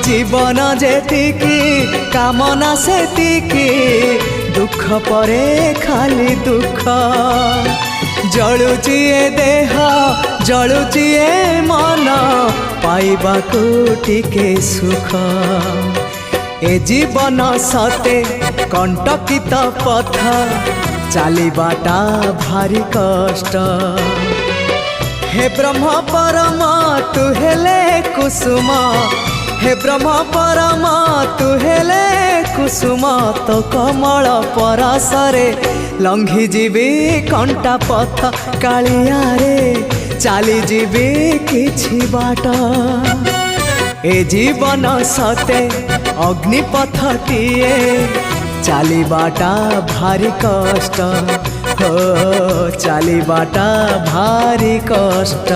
जीवन जेतिकी कामना सेतिकी दुख परे खाली दुख जलुची ए देह जलुची ए मन पाइबाकू टिके सुख ए जीवन सते कंटकित पथ चलिबाटा भारी कष्ट हे ब्रह्म परम तू हेले कुसुम हे ब्रह्म परम तू हेले कुसुम तो कमल परसरे लंघी जीवी कंटा पथ कालिया रे चली जीवी किछि बाट ए जीवन सते अग्निपथटीए चलिबाटा भारी कष्ट हो चलिबाटा भारी कष्ट।